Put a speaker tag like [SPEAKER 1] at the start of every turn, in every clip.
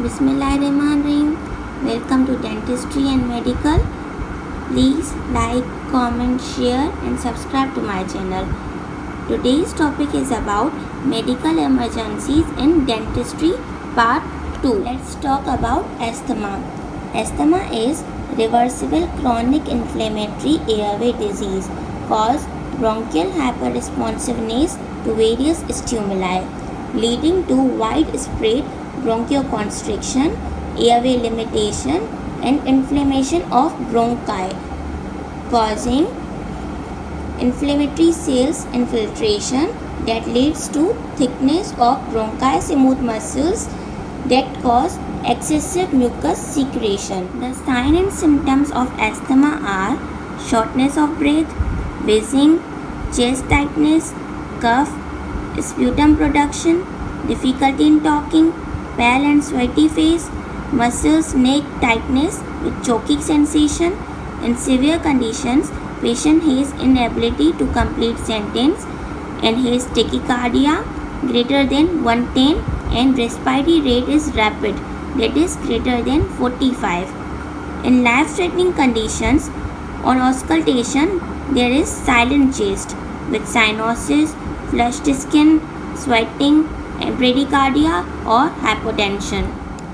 [SPEAKER 1] Bismillahirrahmanirrahim. Welcome to Dentistry and Medical. Please like, comment, share and subscribe to my channel. Today's topic is about medical emergencies in dentistry part 2. Let's talk about asthma. Asthma is reversible chronic inflammatory airway disease caused bronchial hyperresponsiveness to various stimuli, leading to widespread bronchoconstriction, airway limitation, and inflammation of bronchi, causing inflammatory cells infiltration that leads to thickness of bronchi smooth muscles that cause excessive mucus secretion. The signs and symptoms of asthma are shortness of breath, wheezing, chest tightness, cough, sputum production, difficulty in talking, pale and sweaty face, muscles neck tightness with choking sensation. In severe conditions, patient has inability to complete sentence and has tachycardia greater than 110 and respiratory rate is rapid, that is greater than 45. In life-threatening conditions, on auscultation, there is silent chest with cyanosis, flushed skin, sweating, and bradycardia or hypotension.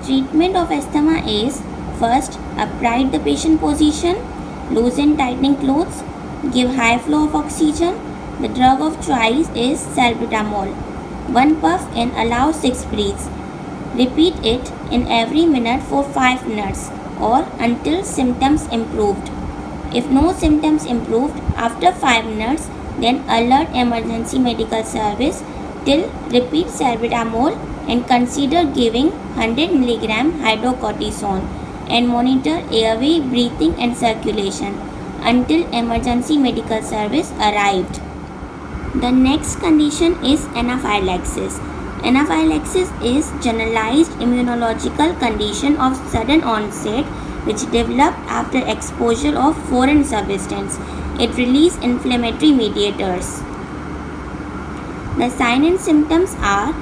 [SPEAKER 1] Treatment of asthma is first, upright the patient position, loosen tightening clothes, give high flow of oxygen. The drug of choice is salbutamol. 1 puff and allow 6 breaths. Repeat it in every minute for 5 minutes or until symptoms improved. If no symptoms improved after 5 minutes, then alert emergency medical service till repeat salbutamol and consider giving 100 mg hydrocortisone and monitor airway, breathing and circulation until emergency medical service arrived. The next condition is anaphylaxis. Anaphylaxis is generalized immunological condition of sudden onset which develop after exposure of foreign substance. It releases inflammatory mediators. The signs and symptoms are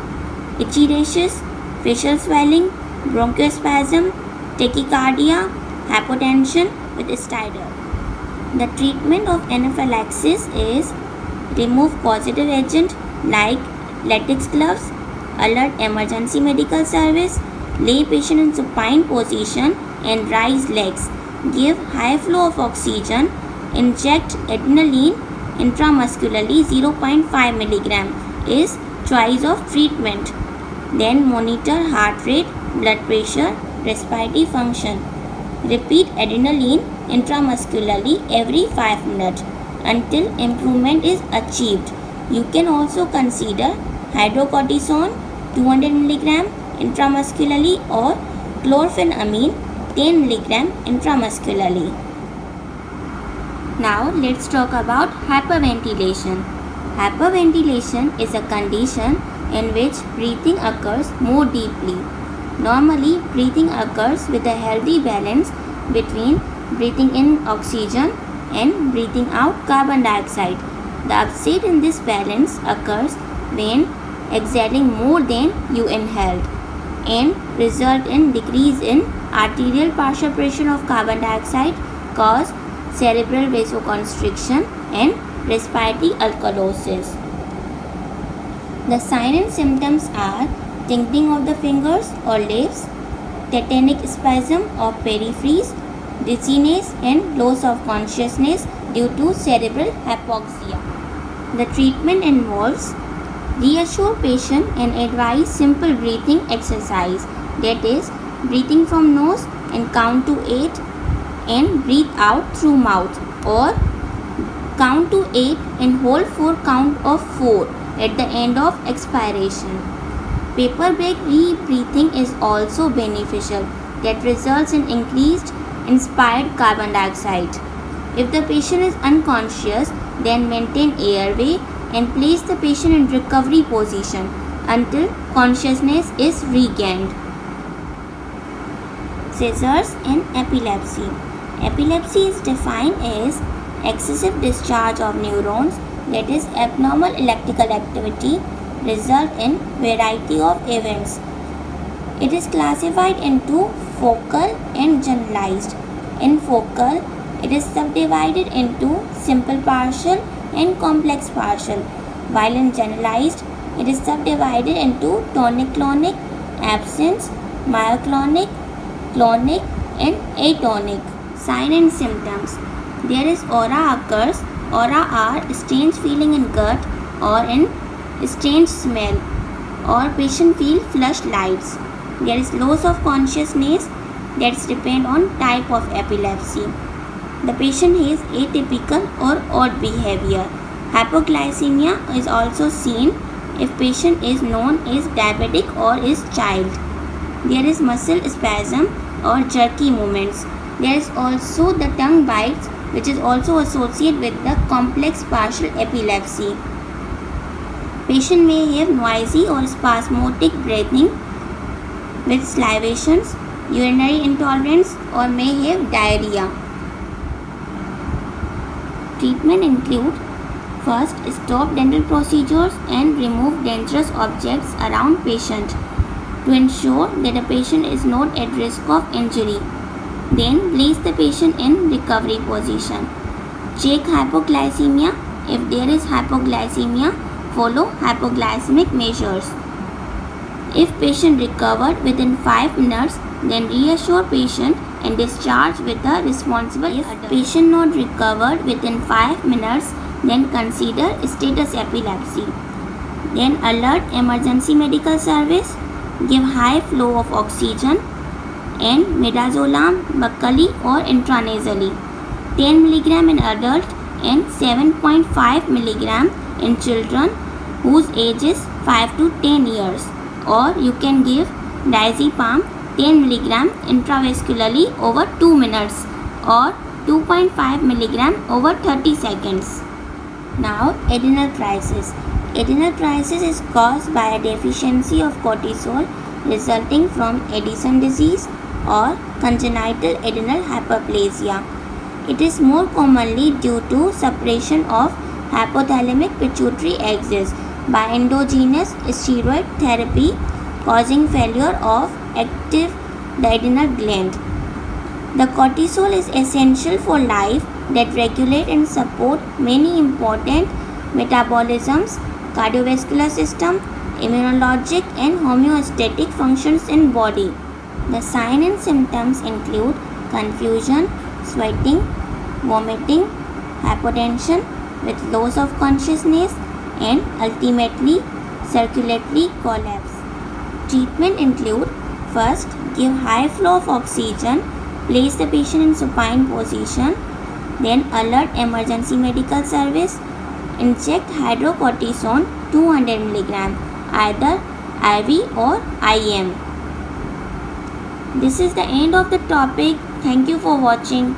[SPEAKER 1] itchy rashes, facial swelling, bronchospasm, tachycardia, hypotension with stridor. The treatment of anaphylaxis is remove causative agent like latex gloves, alert emergency medical service, lay patient in supine position and raise legs, give high flow of oxygen, inject adrenaline intramuscularly 0.5 mg is choice of treatment. Then monitor heart rate, blood pressure, respiratory function. Repeat adrenaline intramuscularly every 5 minutes until improvement is achieved. You can also consider hydrocortisone 200 mg intramuscularly or chlorpheniramine 10 mg intramuscularly. Now let's talk about hyperventilation. Hyperventilation is a condition in which breathing occurs more deeply. Normally, breathing occurs with a healthy balance between breathing in oxygen and breathing out carbon dioxide. The upset in this balance occurs when exhaling more than you inhaled and result in decrease in arterial partial pressure of carbon dioxide, cause cerebral vasoconstriction and respiratory alkalosis. The signs and symptoms are tingling of the fingers or lips, tetanic spasm of peripheries, dizziness and loss of consciousness due to cerebral hypoxia. The treatment involves reassure patient and advise simple breathing exercise, that is breathing from nose and count to 8 and breathe out through mouth, or count to 8 and hold for count of 4 at the end of expiration. Paper bag re-breathing is also beneficial, that results in increased inspired carbon dioxide. If the patient is unconscious, then maintain airway and place the patient in recovery position until consciousness is regained. Seizures and epilepsy. Epilepsy is defined as excessive discharge of neurons, that is abnormal electrical activity, result in variety of events It is classified into focal and generalized. In focal, it is subdivided into simple partial and complex partial, while in generalized, it is subdivided into tonic-clonic, absence, myoclonic, clonic, and atonic. Sign and symptoms. There is aura occurs. Aura are strange feeling in gut or in strange smell, or patient feel flushed lights. There is loss of consciousness that depend on type of epilepsy. The patient has atypical or odd behavior. Hypoglycemia is also seen if patient is known as diabetic or is child. There is muscle spasm or jerky movements. There is also the tongue bites, which is also associated with the complex partial epilepsy. Patient may have noisy or spasmodic breathing with salivations, urinary intolerance, or may have diarrhea. Treatment include: first, stop dental procedures and remove dangerous objects around patient to ensure that the patient is not at risk of injury. Then place the patient in recovery position. Check hypoglycemia. If there is hypoglycemia, follow hypoglycemic measures. If patient recovered within 5 minutes, then reassure patient and discharge with a responsible adult. If patient not recovered within 5 minutes, then consider status epilepsy. Then alert emergency medical service. Give high flow of oxygen and midazolam buccally or intranasally. 10 mg in adult and 7.5 mg in children whose age is 5 to 10 years. Or you can give diazepam 10 mg intravascularly over 2 minutes or 2.5 mg over 30 seconds. Now, adrenal crisis. Adrenal crisis is caused by a deficiency of cortisol resulting from Addison disease or congenital adrenal hyperplasia. It is more commonly due to suppression of hypothalamic pituitary axis by endogenous steroid therapy, causing failure of active the adrenal gland. The cortisol is essential for life that regulate and support many important metabolisms, cardiovascular system, immunologic and homeostatic functions in body. The signs and symptoms include confusion, sweating, vomiting, hypotension with loss of consciousness, and ultimately circulatory collapse. Treatment include: first, give high flow of oxygen, place the patient in supine position, then alert emergency medical service, inject hydrocortisone 200 mg, either IV or IM. This is the end of the topic. Thank you for watching.